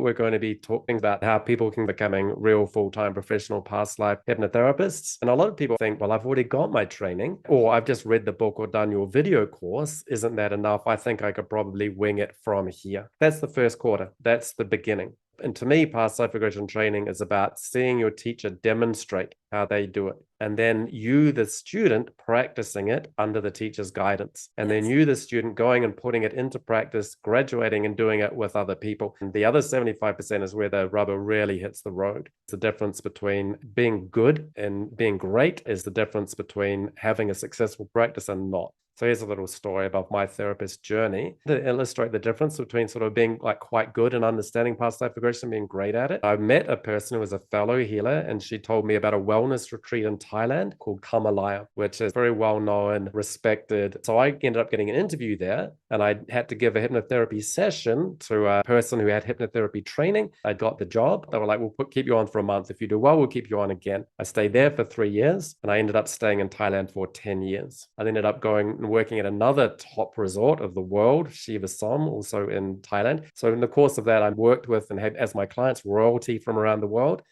We're going to be talking about how people can becoming real full-time professional past life hypnotherapists. And a lot of people think, well, I've already got my training, or I've just read the book or done your video course. Isn't that enough? I think I could probably wing it from here. That's the first quarter. That's the beginning. And to me, past life regression training is about seeing your teacher demonstrate how they do it. And then you, the student, practicing it under the teacher's guidance. And then you, the student, going and putting it into practice, graduating and doing it with other people. And the other 75% is where the rubber really hits the road. It's the difference between being good and being great is the difference between having a successful practice and not. So here's a little story about my therapist journey to illustrate the difference between sort of being like quite good and understanding past life regression and being great at it. I met a person who was a fellow healer, and she told me about a wellness retreat in Thailand called Kamalaya, which is very well known, respected. So I ended up getting an interview there, and I had to give a hypnotherapy session to a person who had hypnotherapy training. I got the job. They were like, we'll keep you on for a month. If you do well, we'll keep you on again. I stayed there for 3 years, and I ended up staying in Thailand for 10 years. I ended up going and working at another top resort of the world, Shiva Som, also in Thailand. So in the course of that, I worked with and had as my clients royalty from around the world,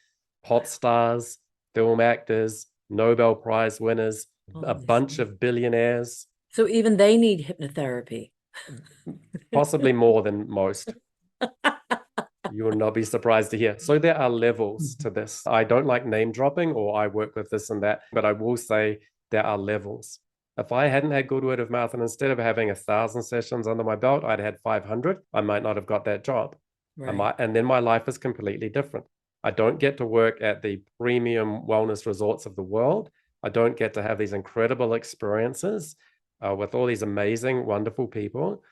pop stars, film actors, Nobel Prize winners, a bunch of billionaires. So even they need hypnotherapy. Possibly more than most. You will not be surprised to hear. So there are levels to this. I don't like name dropping or I work with this and that, but I will say there are levels. If I hadn't had good word of mouth and instead of having 1,000 sessions under my belt, I'd had 500, I might not have got that job. Right. And then my life is completely different. I don't get to work at the premium wellness resorts of the world. I don't get to have these incredible experiences with all these amazing, wonderful people.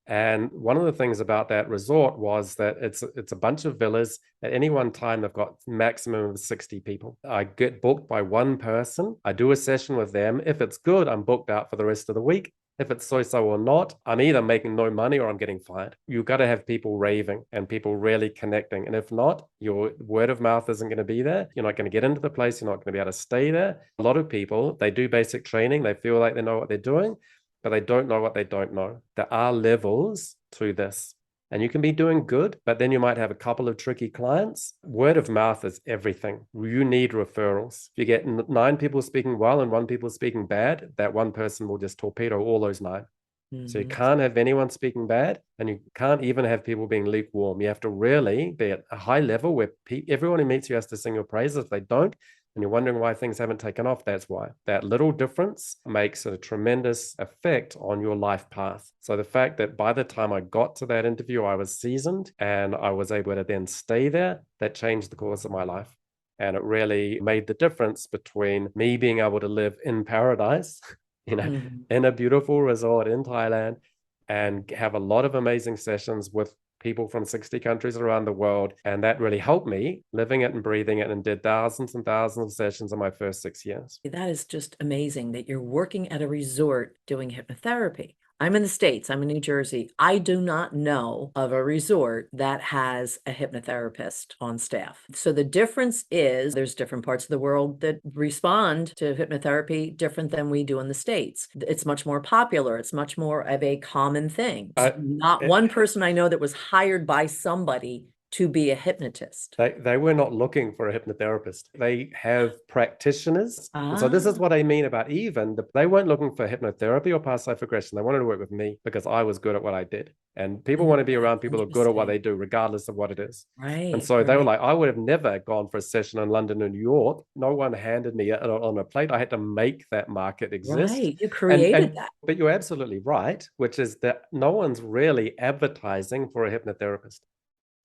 And one of the things about that resort was that it's a bunch of villas. At any one time, they've got maximum of 60 people. I get booked by one person. I do a session with them. If it's good, I'm booked out for the rest of the week. If it's so-so or not, I'm either making no money or I'm getting fired. You've got to have people raving and people really connecting. And if not, your word of mouth isn't going to be there. You're not going to get into the place. You're not going to be able to stay there. A lot of people, they do basic training. They feel like they know what they're doing, but they don't know what they don't know. There are levels to this. And you can be doing good, but then you might have a couple of tricky clients. Word of mouth is everything. You need referrals. If you get 9 people speaking well and 1 people speaking bad, that one person will just torpedo all those 9. Mm-hmm. So you can't have anyone speaking bad, and you can't even have people being lukewarm. You have to really be at a high level where everyone who meets you has to sing your praises. If they don't, and you're wondering why things haven't taken off, that's why. That little difference makes a tremendous effect on your life path. So the fact that by the time I got to that interview, I was seasoned and I was able to then stay there, that changed the course of my life. And it really made the difference between me being able to live in paradise, in a beautiful resort in Thailand and have a lot of amazing sessions with people from 60 countries around the world. And that really helped me living it and breathing it, and did thousands and thousands of sessions in my first 6 years. That is just amazing that you're working at a resort doing hypnotherapy. I'm in the States. I'm in New Jersey. I do not know of a resort that has a hypnotherapist on staff. So the difference is there's different parts of the world that respond to hypnotherapy different than we do in the States. It's much more popular. It's much more of a common thing. Not one person I know that was hired by somebody to be a hypnotist. They were not looking for a hypnotherapist. They have practitioners. And so this is what I mean about they weren't looking for hypnotherapy or past life regression. They wanted to work with me because I was good at what I did. And people want to be around people who are good at what they do, regardless of what it is. Right. And so they were like, I would have never gone for a session in London or New York. No one handed me on a plate. I had to make that market exist. Right. You created that. But you're absolutely right, which is that no one's really advertising for a hypnotherapist.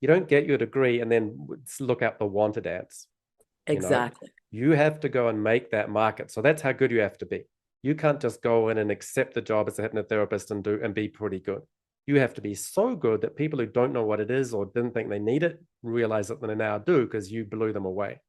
You don't get your degree and then look out the wanted ads. Exactly. You have to go and make that market. So that's how good you have to be. You can't just go in and accept the job as a hypnotherapist and be pretty good. You have to be so good that people who don't know what it is or didn't think they need it realize that they now do because you blew them away.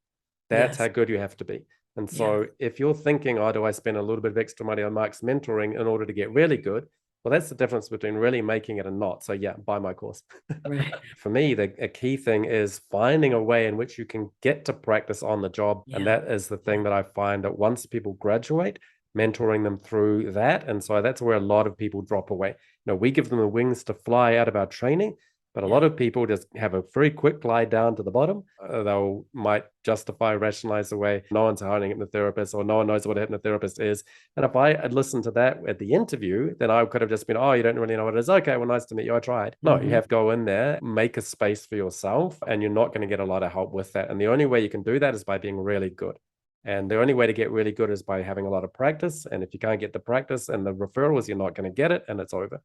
That's how good you have to be. And so if you're thinking, oh, do I spend a little bit of extra money on Mark's mentoring in order to get really good? Well, that's the difference between really making it and not. So yeah, buy my course. Right. For me, a key thing is finding a way in which you can get to practice on the job. And that is the thing that I find that once people graduate, mentoring them through that. And so that's where a lot of people drop away. We give them the wings to fly out of our training, But a lot of people just have a very quick glide down to the bottom. They'll might justify, rationalize away, no one's hiring a hypnotherapist, or no one knows what a hypnotherapist is. And if I had listened to that at the interview, then I could have just been, oh, you don't really know what it is. Okay, well, nice to meet you. I tried. No, you have to go in there, make a space for yourself, and you're not going to get a lot of help with that. And the only way you can do that is by being really good. And the only way to get really good is by having a lot of practice. And if you can't get the practice and the referrals, you're not going to get it, and it's over.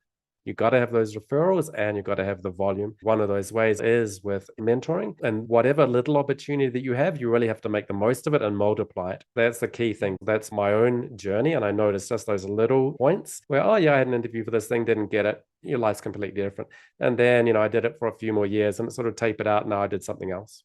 You got to have those referrals and you got to have the volume. One of those ways is with mentoring, and whatever little opportunity that you have, you really have to make the most of it and multiply it. That's the key thing. That's my own journey. And I noticed just those little points where, oh yeah, I had an interview for this thing, didn't get it. Your life's completely different. And then, I did it for a few more years and it sort of tapered out. Now I did something else.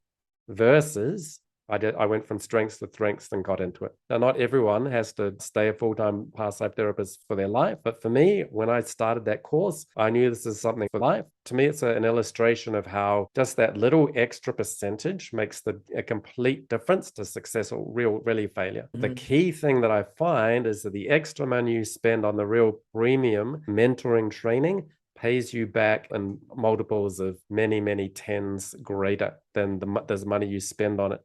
Versus I went from strengths to strengths and got into it. Now, not everyone has to stay a full-time past life therapist for their life. But for me, when I started that course, I knew this is something for life. To me, it's an illustration of how just that little extra percentage makes a complete difference to success or really failure. The key thing that I find is that the extra money you spend on the real premium mentoring training pays you back in multiples of many, many tens greater than the money you spend on it.